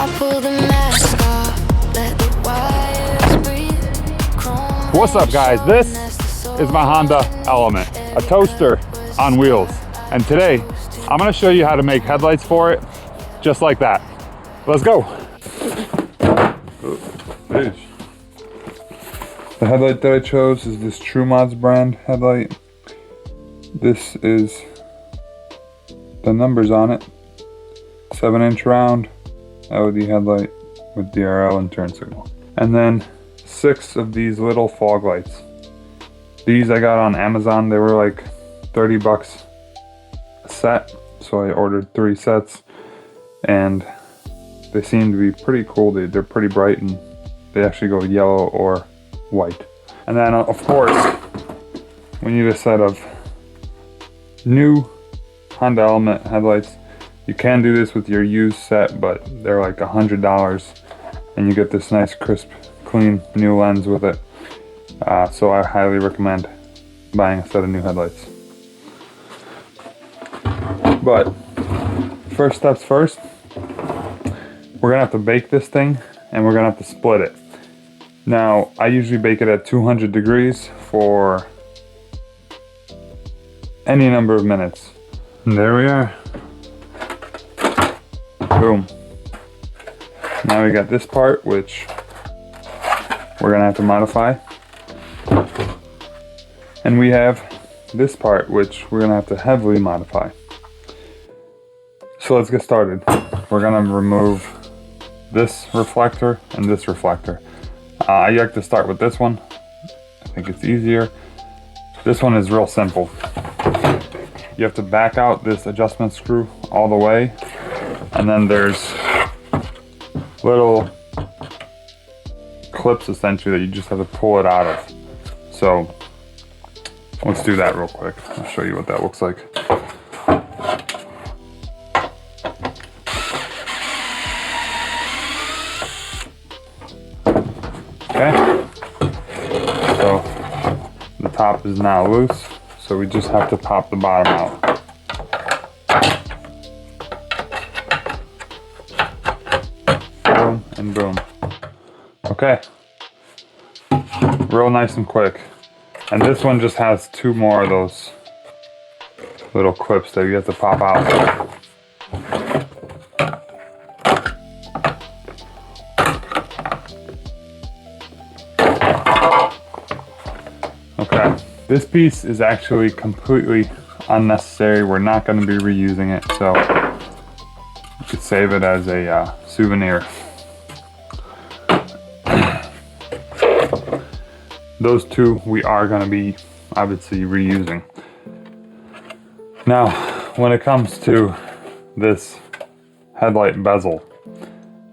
I pull the mask off, let the wires breathe. Chrome What's up guys, this is my Honda Element, a toaster on wheels. And today, I'm gonna show you how to make headlights for it, just like that. Let's go. The headlight that I chose is this TrueMods brand headlight. This is the numbers on it. 7-inch round LED headlight with DRL and turn signal. And then 6 of these little fog lights. These I got on Amazon. They were like 30 bucks a set. So I ordered 3 sets and they seem to be pretty cool. They're pretty bright and they actually go yellow or white. And then of course, we need a set of new Honda Element headlights. You can do this with your used set, but they're like $100 and you get this nice crisp, clean new lens with it. So I highly recommend buying a set of new headlights. But first steps first, we're gonna have to bake this thing and we're gonna have to split it. Now, I usually bake it at 200 degrees for any number of minutes. And there we are. Boom. Now we got this part, which we're gonna have to modify. And we have this part, which we're gonna have to heavily modify. So let's get started. We're gonna remove this reflector and this reflector. I like to start with this one. I think it's easier. This one is real simple. You have to back out this adjustment screw all the way, and then there's little clips essentially that you just have to pull it out of. So let's do that real quick. I'll show you what that looks like. Okay, so the top is now loose, so we just have to pop the bottom out. Boom and boom. Okay, real nice and quick. And this one just has 2 more of those little clips that you have to pop out. Okay, this piece is actually completely unnecessary. We're not going to be reusing it, so you could save it as a souvenir. Those 2 we are going to be obviously reusing. Now, when it comes to this headlight bezel,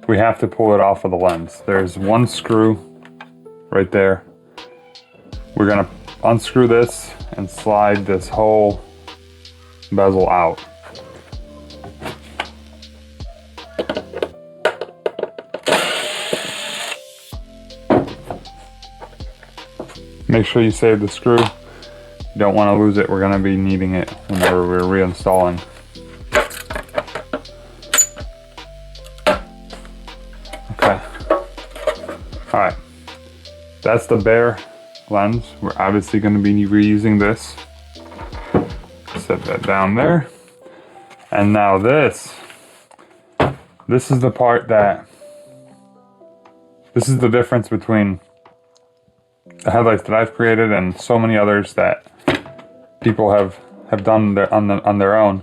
we have to pull it off of the lens. There's 1 screw right there. We're gonna unscrew this and slide this whole bezel out. Make sure you save the screw. You don't want to lose it. We're gonna be needing it whenever we're reinstalling. Okay. All right. That's the bare lens. We're obviously going to be reusing this. Set that down there. And now this is the part this is the difference between the headlights that I've created and so many others that people have done on their own.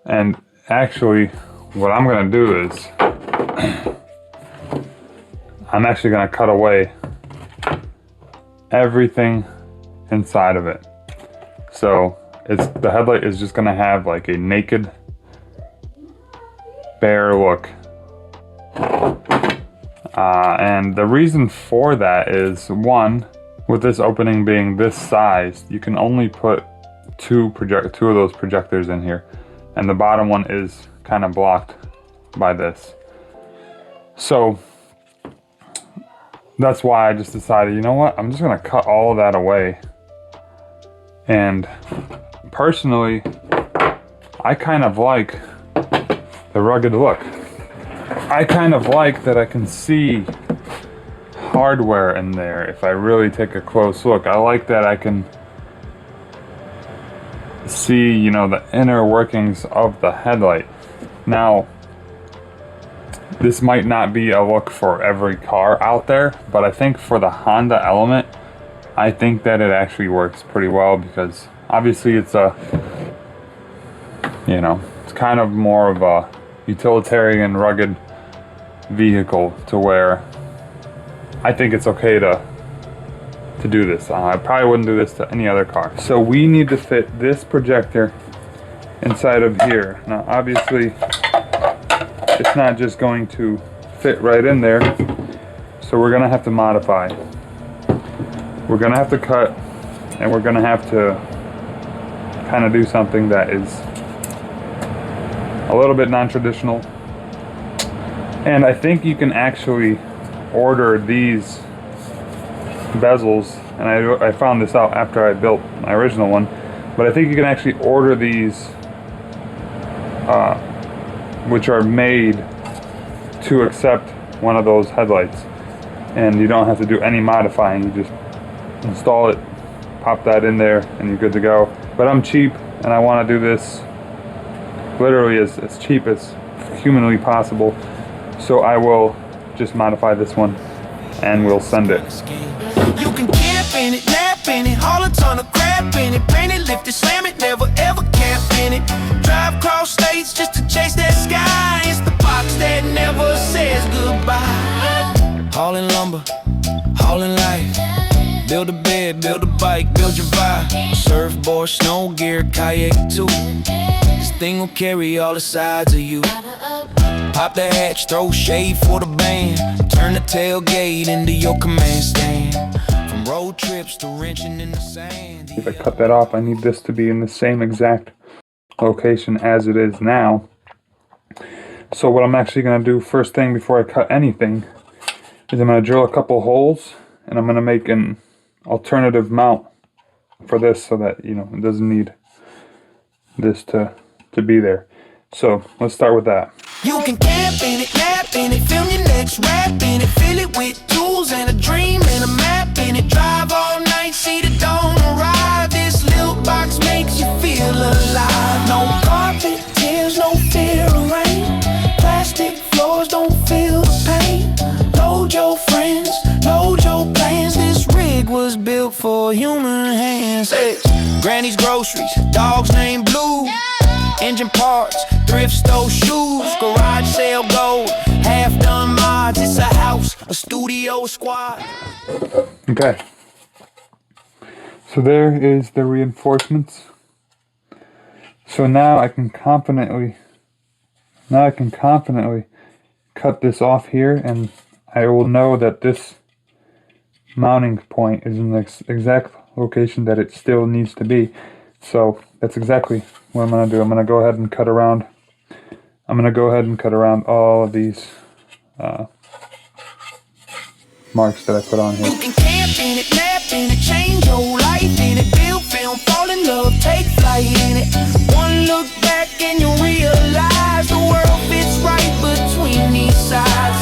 And actually what I'm going to do is I'm actually going to cut away everything inside of it. So the headlight is just gonna have like a naked, bare look. And the reason for that is, 1, with this opening being this size, you can only put 2 of those projectors in here, and the bottom one is kind of blocked by this. So that's why I just decided, you know what, I'm just gonna cut all of that away. And personally, I kind of like the rugged look. I kind of like that I can see hardware in there if I really take a close look. I like that I can see, you know, the inner workings of the headlight. Now, this might not be a look for every car out there, but I think for the Honda Element, I think that it actually works pretty well, because obviously it's a, you know, it's kind of more of a utilitarian, rugged vehicle, to where I think it's okay to do this. I probably wouldn't do this to any other car. So we need to fit this projector inside of here. Now obviously it's not just going to fit right in there, so we're gonna have to modify. We're gonna have to cut, and we're gonna have to kind of do something that is a little bit non-traditional. And I think you can actually order these bezels, and I found this out after I built my original one, but I think you can actually order these which are made to accept one of those headlights, and you don't have to do any modifying. You just install it, pop that in there, and you're good to go. But I'm cheap, and I want to do this literally as cheap as humanly possible, so I will just modify this one and we'll send it. You can camp in it, nap in it, haul a ton of crap in it, paint it, lift it, slam it, never ever camp in it. Drive across states just to chase that sky. It's the box that never says goodbye. Hauling lumber, hauling life. Build a bed, build a bike, build your vibe. Surfboard, snow gear, kayak too. This thing will carry all the sides of you. Pop the hatch, throw shade for the band. Turn the tailgate into your command stand. From road trips to wrenching in the sand. If I cut that off, I need this to be in the same exact location as it is now. So what I'm actually going to do first thing before I cut anything is I'm going to drill a couple holes, and I'm going to make an alternative mount for this, so that, you know, it doesn't need this to be there. So let's start with that. You can camp in it, nap in it, film your next rap in it, fill it with tools and a dream and a map in it. Drive all night, see the dawn arrive. This little box makes you feel alive. No carpet, tears, no fear of rain. Plastic floors don't feel the pain. Load your friends, load your plans. This rig was built for human hands. Hey. Granny's groceries, dogs named Blue. Engine parts, thrift store shoes, garage sale gold, half done mods. It's a house, a studio, a squad. Okay. So there is the reinforcements. So now I can confidently cut this off here, and I will know that this mounting point is in the exact location that it still needs to be. So that's exactly what I'm going to do. I'm going to go ahead and cut around. I'm going to go ahead and cut around all of these marks that I put on here. You can camp in it, nap in it, change your life in it, build film, fall in love, take flight in it. One look back and you realize the world fits right between these sides.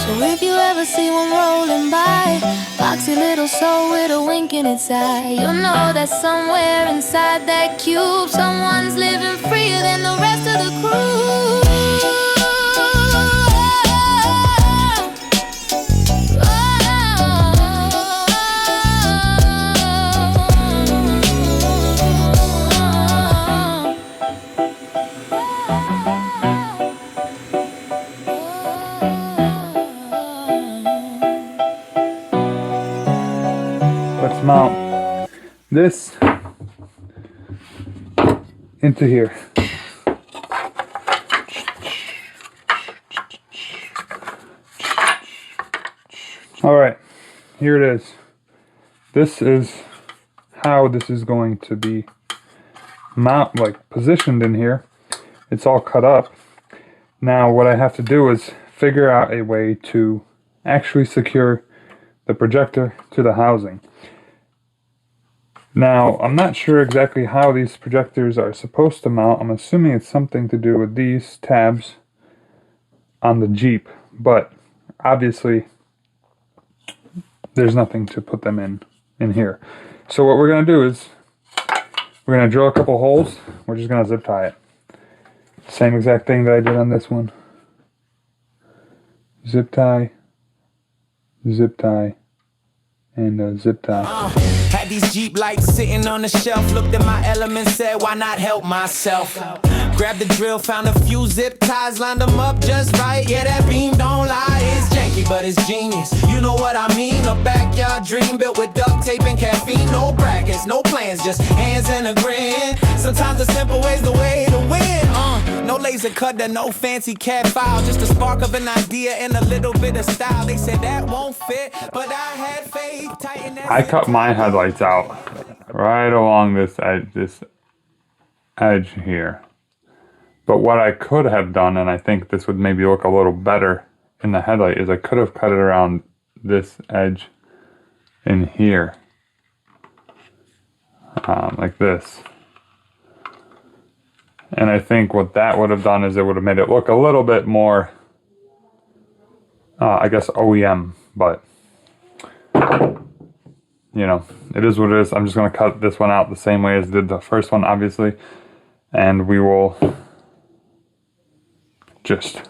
So if you ever see one rolling by, boxy little soul with a wink in its eye, you'll know that somewhere inside that cube, someone's living freer than the rest of the crew. Let's mount this into here. Alright, here it is. This is how this is going to be positioned in here. It's all cut up. Now what I have to do is figure out a way to actually secure the projector to the housing. Now, I'm not sure exactly how these projectors are supposed to mount. I'm assuming it's something to do with these tabs on the Jeep, but obviously there's nothing to put them in here. So what we're gonna do is we're gonna drill a couple holes. We're just gonna zip tie it. Same exact thing that I did on this one. Zip tie, and zip tie. Had these Jeep lights sitting on the shelf. Looked at my elements, said why not help myself. Grabbed the drill, found a few zip ties, lined them up just right. Yeah, that beam don't lie, it's janky but it's genius. You know what I mean? A backyard dream built with duct tape and caffeine. No brackets, no plans, just hands and a grin. Sometimes the simple way's the way to win. No laser cutter, no fancy CAD file, just a spark of an idea and a little bit of style. They said that won't fit, but I had faith. Tighten that. I cut my headlights out right along this edge here. But what I could have done, and I think this would maybe look a little better in the headlight, is I could have cut it around this edge in here, like this. And I think what that would have done is it would have made it look a little bit more, I guess, OEM, but you know, it is what it is. I'm just going to cut this one out the same way as I did the first one, obviously, and we will just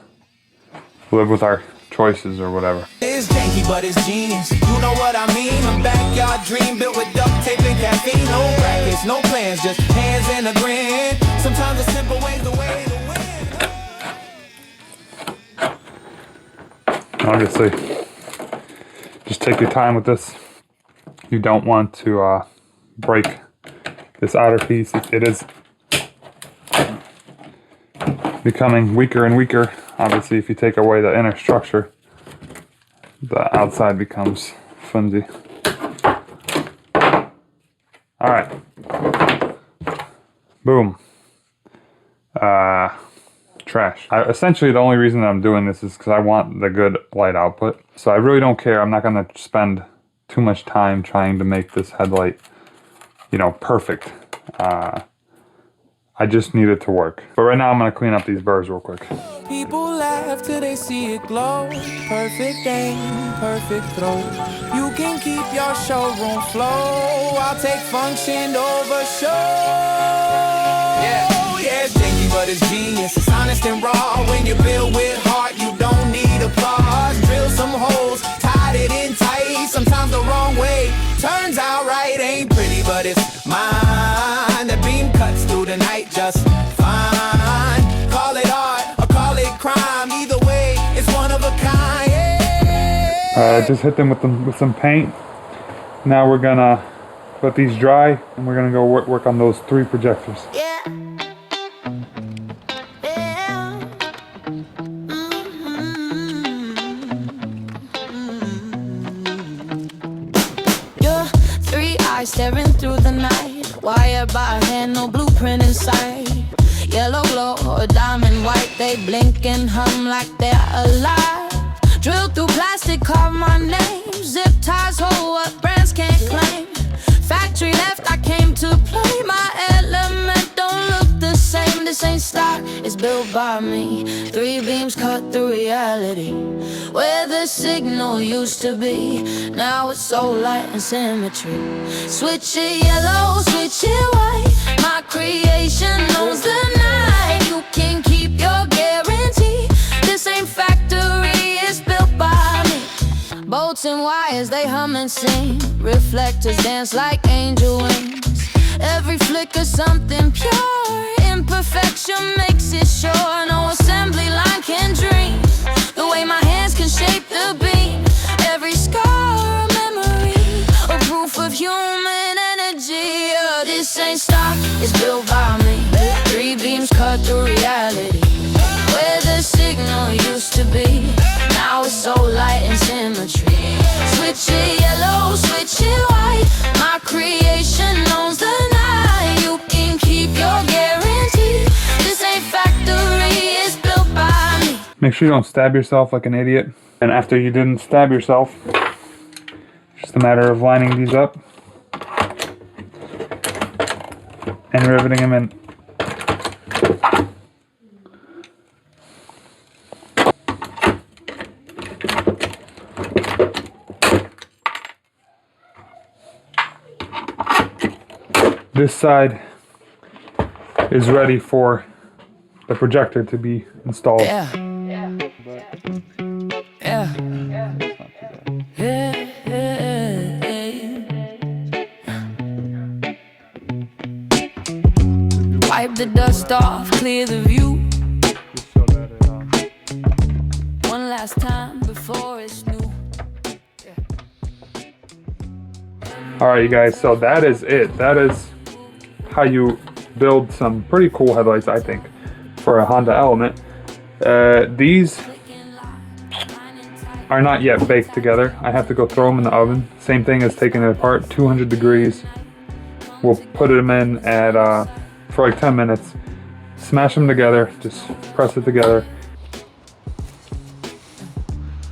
live with our choices or whatever. It's janky, but it's genius. You know what I mean? A backyard dream built with duct tape and caffeine. No brackets, no plans, just hands and a grin. Sometimes a simple way's the way to win. Obviously, just take your time with this. You don't want to break this outer piece. It is becoming weaker and weaker. Obviously, if you take away the inner structure, the outside becomes flimsy. All right. Boom. Trash. Essentially, the only reason that I'm doing this is because I want the good light output. So I really don't care. I'm not going to spend too much time trying to make this headlight, you know, perfect. I just need it to work. But right now I'm gonna clean up these burrs real quick. People laugh till they see it glow. Perfect aim, perfect throw. You can keep your showroom flow. I'll take function over show. Yeah, it's janky, but it's genius. It's honest and raw. When you build with heart, you don't need applause. Drill some holes, tied it in tight. Sometimes the wrong way. Turns out right, ain't pretty, but it's mine. The beam cuts through the night just fine. Call it art or call it crime. Either way, it's one of a kind. Yeah. Just hit them with some paint. Now we're gonna let these dry, and we're gonna go work on those 3 projectors. Yeah. Staring through the night, wired by hand, no blueprint in sight. Yellow glow or diamond white, they blink and hum like they're alive. Drill through plastic, carve my name. Zip ties hold what brands can't claim. Factory left, I came to play. My element don't look the same. This ain't stock, it's built by me. 3 beams cut through reality. Where the signal used to be, now it's so light and symmetry. Switch it yellow, switch it white. My creation knows the night. You can keep your guarantee. This ain't factory, it's built by me. Bolts and wires, they hum and sing. Reflectors dance like angel wings. Every flicker something pure. Imperfection makes it sure. No assembly line can dream the way my hands can shape the beam. Every scar a memory, a proof of human energy. This ain't stock, it's built by me. 3 beams cut through reality. Where the signal used to be, now it's so light and symmetry. Switch it yellow, switch it white. My creation owns the night. You can keep your guarantee. This ain't factory, it's built by me. Make sure you don't stab yourself like an idiot. And after you didn't stab yourself, it's just a matter of lining these up and riveting them in. this side is ready for the projector to be installed. Yeah. Yeah. Wipe the dust off, clear the view. One last time before it's new. Alright you guys, so that is it. That is how you build some pretty cool headlights, I think, for a Honda Element. These are not yet baked together. I have to go throw them in the oven. Same thing as taking it apart, 200 degrees. We'll put them in at for like 10 minutes. Smash them together, just press it together.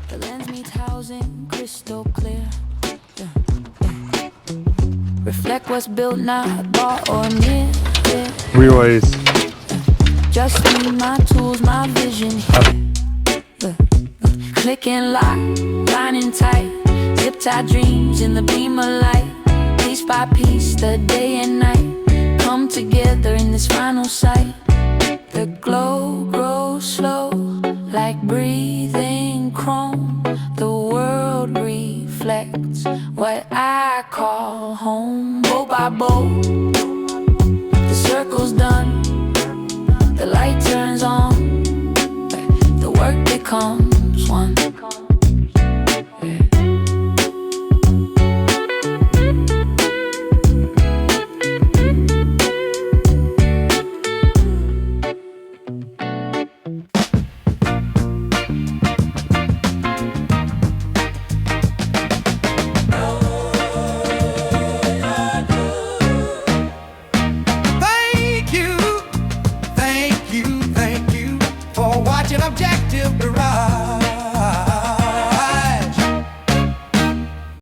The lens meets housing, crystal clear. Reflect what's built, not bought or near. Relays. Just me, my tools, my vision here. Click and lock, lining tight. Zip tie dreams in the beam of light. Piece by piece, the day and night come together in this final sight. The glow grows slow, like breathing chrome. The world reflects what I call home. Bow by bow, the circle's done. The light turns on, the work becomes one.